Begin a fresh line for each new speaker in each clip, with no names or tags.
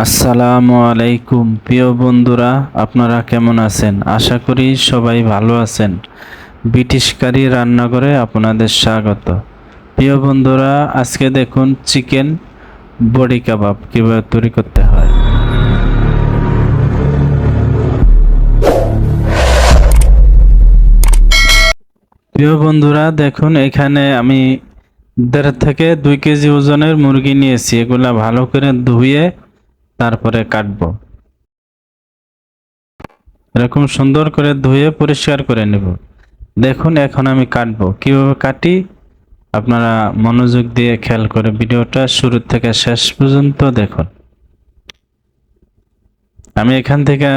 আসসালামু আলাইকুম প্রিয় বন্ধুরা, আপনারা কেমন আছেন? আশা করি সবাই ভালো আছেন। ব্রিটিশ কারি রান্নাঘরে আপনাদের স্বাগত। প্রিয় বন্ধুরা, আজকে দেখুন চিকেন বডি কাবাব কিভাবে তৈরি করতে হয়। প্রিয় বন্ধুরা, দেখুন এখানে আমি 1.5 থেকে 2 কেজি ওজনের মুরগি নিয়েছি। এগুলা ভালো করে ধুয়ে তারপরে কাটবো। এরকম সুন্দর করে ধুয়ে পরিষ্কার করে নেব। দেখুন এখন আমি কাটবো, কিভাবে কাটি আপনারা মনোযোগ দিয়ে খেয়াল করে ভিডিওটা শুরু থেকে শেষ পর্যন্ত দেখুন। আমি এখান থেকে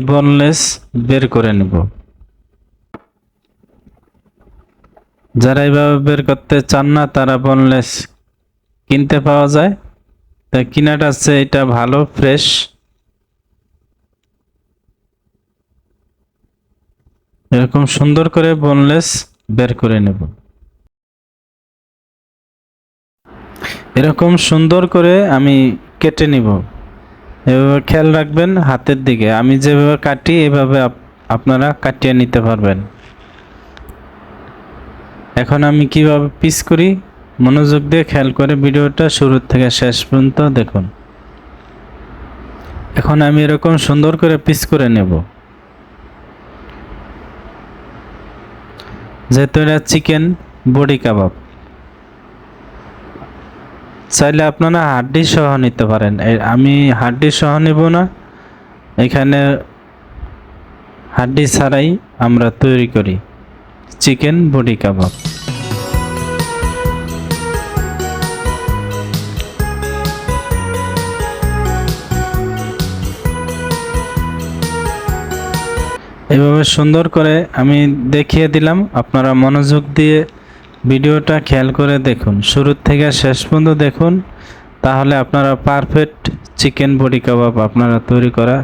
বোনলেস বের করে নেব। যারা এইভাবে বের করতে চান না তারা বোনলেস কিনতে পাওয়া যায়, তাই কিনাটা আছে এটা ভালো ফ্রেশ। এরকম সুন্দর করে বোনলেস বের করে নেব। এরকম সুন্দর করে আমি কেটে নিব। এভাবে খেয়াল রাখবেন হাতের দিকে, আমি যেভাবে কাটি এভাবে আপনারা কাটিয়ে নিতে পারবেন। এখন আমি কিভাবে পিস করি মনোযোগ দিয়ে খেয়াল করে ভিডিওটা শুরু থেকে শেষ পর্যন্ত দেখুন। এখন আমি এরকম সুন্দর করে পিস করে নেব। যেহেতু এটা চিকেন বডি কাবাব, চাইলে আপনারা হাড্ডি সহ নিতে পারেন। আমি হাড্ডি সহ নেব না, এখানে হাড্ডি ছাড়াই আমরা তৈরি করি চিকেন বডি কাবাব। এভাবে সুন্দর করে আমি দেখিয়ে দিলাম, আপনারা মনোযোগ দিয়ে ভিডিওটা খেয়াল করে দেখুন, শুরু থেকে শেষ পর্যন্ত দেখুন, তাহলে আপনারা পারফেক্ট চিকেন বডি কাবাব আপনারা তৈরি করা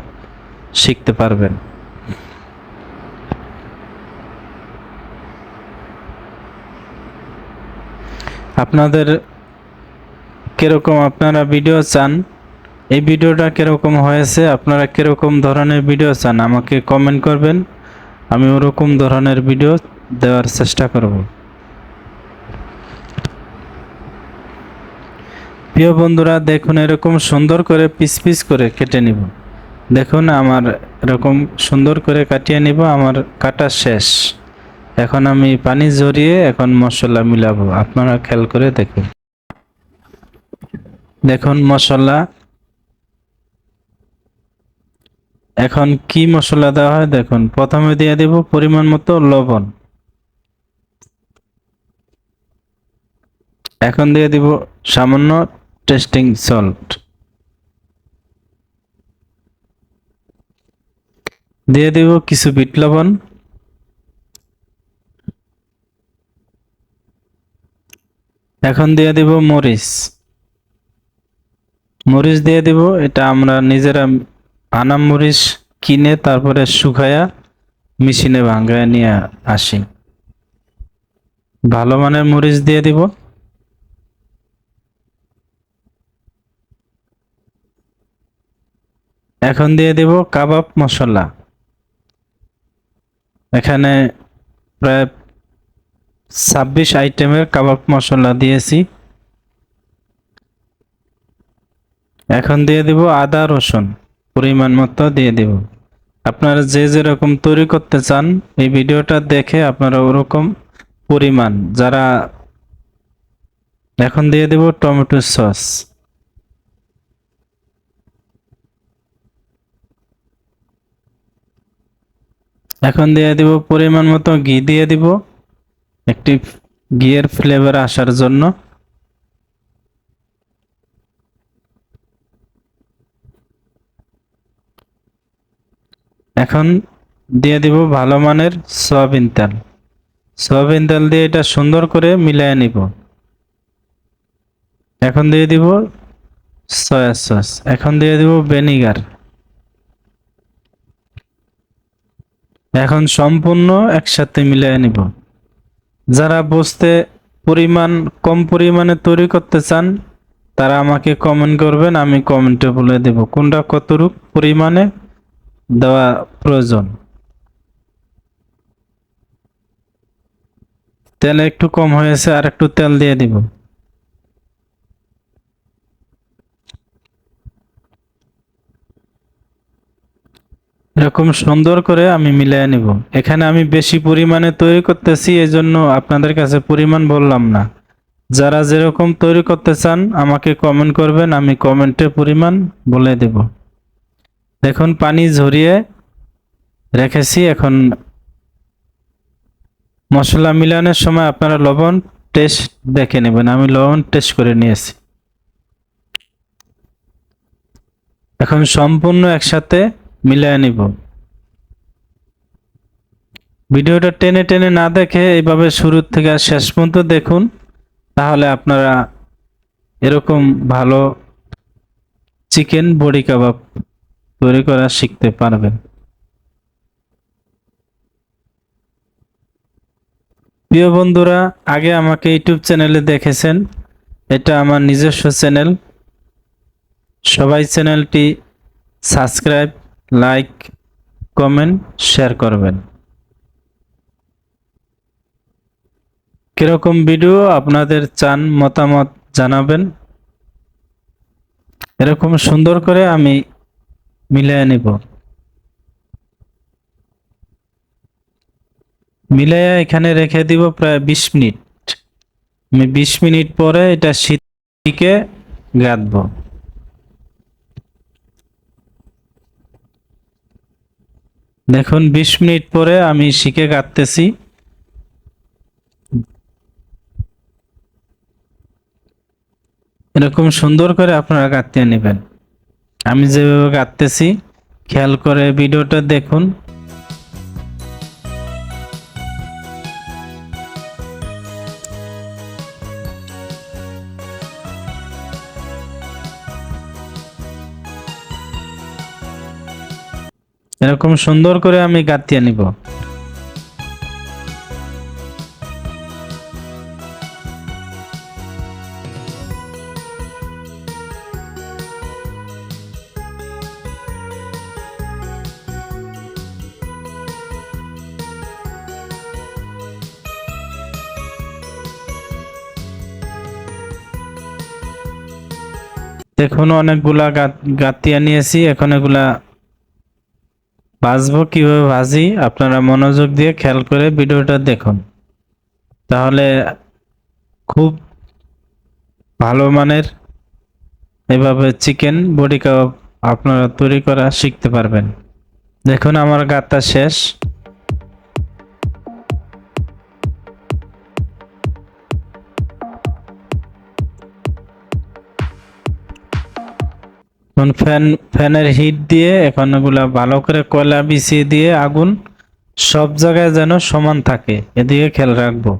শিখতে পারবেন। আপনাদের কিরকম আপনারা ভিডিও চান, এই ভিডিওটা কিরকম হয়েছে, আপনারা কিরকম ধরনের ভিডিও চান আমাকে কমেন্ট করবেন, আমি ওরকম ধরনের ভিডিও দেওয়ার চেষ্টা করব। প্রিয় বন্ধুরা, দেখুন এরকম সুন্দর করে পিস পিস করে কেটে নিব। দেখুন আমার এরকম সুন্দর করে কাটিয়ে নিব। আমার কাটা শেষ। এখন আমি পানি ঝরিয়ে এখন মশলা মিলাবো, আপনারা খেয়াল করে দেখুন। দেখুন মশলা, এখন কি মশলা দেওয়া হয় দেখুন। প্রথমে দিয়ে দেব পরিমাণ মতো লবণ, এখন দিয়ে দিব সামান্য টেস্টিং সল্ট, দিয়ে দিব কিছু বিট লবণ, এখন দিয়ে দিব মরিচ। মরিচ দিয়ে দিব, এটা আমরা নিজেরা আনাম মরিচ কিনে তারপরে শুকায়া মেশিনে ভাঙায় নিয়ে আসি। ভালো মানের মরিচ দিয়ে দিব। এখন দিয়ে দিব কাবাব মশলা। এখানে প্রায় 26 আইটেমের কাবাব মশলা দিয়েছি। এখন দিয়ে দিব আদা রসুন পরিমাণ মতো দিয়ে দিব। আপনারা যে যেরকম তৈরি করতে চান এই ভিডিওটা দেখে আপনারা ওরকম পরিমাণ যারা। এখন দিয়ে দেব টমেটো সস, এখন দিয়ে দিব পরিমাণ মতো ঘি দিয়ে দিব, একটি ঘিয়ের ফ্লেভার আসার জন্য। এখন দিয়ে দিব ভালো মানের সয়াবিন তেল। সয়াবিন তেল দিয়ে এটা সুন্দর করে মিলিয়ে নিব। এখন দিয়ে দিব সয়া সস, এখন দিয়ে দিব ভিনেগার। এখন সম্পূর্ণ একসাথে মিলিয়ে নিব। যারা বুঝতে পরিমাণ কম পরিমাণে তৈরি করতে চান তারা আমাকে কমেন্ট করবেন, আমি কমেন্টে বলে দেব কোনটা কতটুকু পরিমাণে দেওয়া প্রয়োজন। তেল একটু কম হয়েছে, আর একটু তেল দিয়ে দিব। এরকম সুন্দর করে আমি মিলিয়ে নিব। এখানে আমি বেশি পরিমাণে তৈরি করতেছি, এজন্য আপনাদের কাছে পরিমাণ বললাম না। যারা যেরকম তৈরি করতে চান আমাকে কমেন্ট করবেন, আমি কমেন্টে পরিমাণ বলে দেব। দেখুন পানি ঝরিয়ে রেখেছি। এখন মশলা মিলানোর সময় আপনারা লবণ টেস্ট দেখে নেবেন। আমি লবণ টেস্ট করে নিয়েছি। এখন সম্পূর্ণ একসাথে মিলিয়ে নিব। ভিডিওটা টেনে টেনে না দেখে এইভাবে শুরু থেকে শেষ পর্যন্ত দেখুন, তাহলে আপনারা এরকম ভালো চিকেন বড়ি কাবাব তৈরি করা শিখতে পারবেন। প্রিয় বন্ধুরা, আগে আমাকে ইউটিউব চ্যানেলে দেখেছেন, এটা আমার নিজস্ব চ্যানেল। সবাই চ্যানেলটি সাবস্ক্রাইব, লাইক, কমেন্ট, শেয়ার করবেন। কিরকম ভিডিও আপনাদের চান মতামত জানাবেন। এরকম সুন্দর করে আমি মিলিয়ে নিব। মিলাইয়া এখানে রেখে দিব প্রায় 20 মিনিট। আমি 20 মিনিট পরে এটা শীতকে গাঁথবো। দেখুন 20 মিনিট পরে আমি শিকে গাঁথতেছি। এরকম সুন্দর করে আপনারা গাঁথতে নেবেন। আমি যেভাবে গাঁথতেছি খেয়াল করে ভিডিওটা দেখুন। এরকম সুন্দর করে আমি গাঁথিয়ে নিব। দেখুন অনেকগুলা গাঁথিয়ে নিয়েছি। এখন এগুলা ভাজবো। কিভাবে ভাজি আপনারা মনোযোগ দিয়ে খেয়াল করে ভিডিওটা দেখুন, তাহলে খুব ভালো মানের এভাবে চিকেন বডি কাবাব আপনারা তৈরি করা শিখতে পারবেন। দেখুন আমার গাঁথা শেষ। এখন ফ্যানের হিট দিয়ে এখন এগুলা ভালো করে কয়লা বিছিয়ে দিয়ে আগুন সব জায়গায় যেন সমান থাকে, এদিকে খেয়াল রাখবো।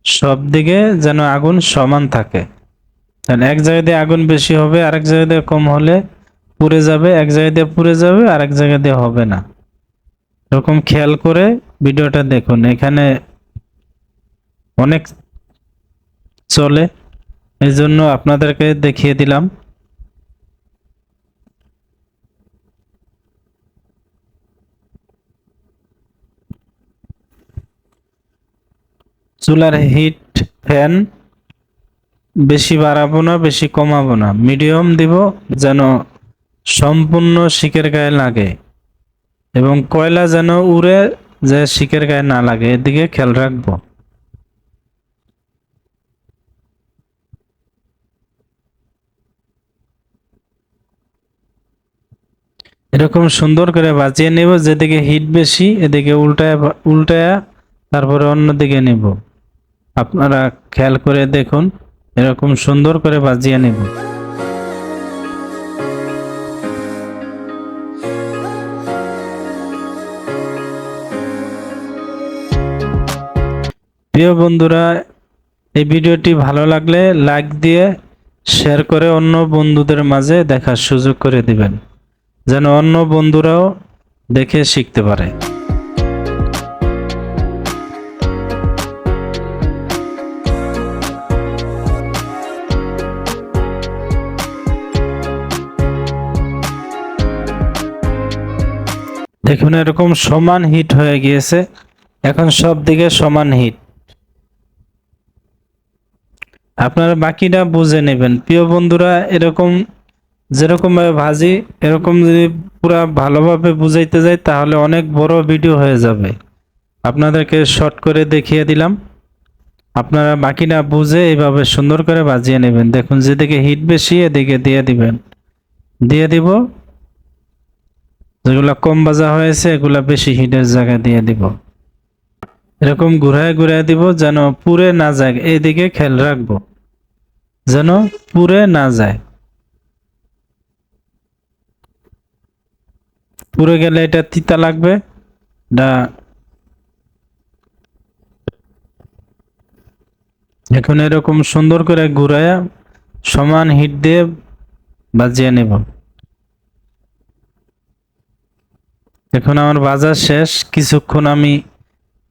সব দিকে যেন আগুন সমান থাকে। এক জায়গা দিয়ে আগুন বেশি হবে, আরেক জায়গা দিয়ে কম হলে পুড়ে যাবে। এক জায়গা দিয়ে পুড়ে যাবে, আরেক জায়গা দিয়ে হবে না। এরকম খেয়াল করে ভিডিওটা দেখুন। এখানে অনেক চলে, এই জন্য আপনাদেরকে দেখিয়ে দিলাম। চুলার হিট ফ্যান বেশি বাড়াবো না, বেশি কমাবো না, মিডিয়াম দিব, যেন সম্পূর্ণ শিকের গায়ে লাগে এবং কয়লা যেন উড়ে যে শিকের গায়ে না লাগে, এদিকে খেয়াল রাখবো। এরকম সুন্দর করে বাজিয়ে নেব। যেদিকে হিট বেশি এদিকে উল্টায়া তারপরে অন্যদিকে নেব। আপনারা খেয়াল করে দেখুন, এরকম সুন্দর করে বাজিয়ে নেব। প্রিয় বন্ধুরা, এই ভিডিওটি ভালো লাগলে লাইক দিয়ে শেয়ার করে অন্য বন্ধুদের মাঝে দেখার সুযোগ করে দিবেন, যেন অন্য বন্ধুরাও দেখে শিখতে পারে। দেখুন এরকম সমান হিট হয়ে গিয়েছে। এখন সব দিকে সমান হিট। আপনারা বাকিটা বুঝে নেবেন প্রিয় বন্ধুরা। এরকম যেরকম ভাবে ভাজি, এরকম যদি পুরা ভালোভাবে বুঝাইতে যাই তাহলে অনেক বড় ভিডিও হয়ে যাবে। আপনাদেরকে শর্ট করে দেখিয়ে দিলাম। আপনারা বাকিটা বুঝে এইভাবে সুন্দর করে ভাজিয়ে নেবেন। দেখুন যেদিকে হিট বেশি এদিকে দিয়ে দিবেন, দিয়ে দিব। যেগুলা কম ভাজা হয়েছে এগুলা বেশি হিটের জায়গায় দিয়ে দিব। এরকম ঘুরায় ঘুরায় দিব যেন পুড়ে না যায়, এইদিকে খেয়াল রাখবো যেন পুড়ে না যায়। পুড়ে গেলে এটা তিতা লাগবে। এখন এরকম সুন্দর করে ঘুরায়া সমান হিট দিয়ে ভাজিয়ে নেব। এখন আমার ভাজা শেষ। কিছুক্ষণ আমি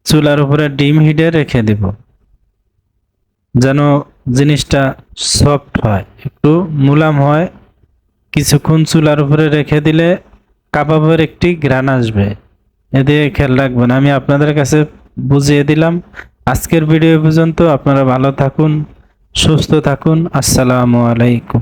চুলার উপরে ডিম হিটে রেখে দেব যেন জিনিসটা সফট হয়, একটু মুলাম হয়। কিছুক্ষণ চুলার উপরে রেখে দিলে কাবাবের একটি ঘ্রাণ আসবে, এদিকে খেয়াল রাখবেন। আমি আপনাদের কাছে বুঝিয়ে দিলাম। আজকের ভিডিও পর্যন্ত। আপনারা ভালো থাকুন, সুস্থ থাকুন। আসসালামু আলাইকুম।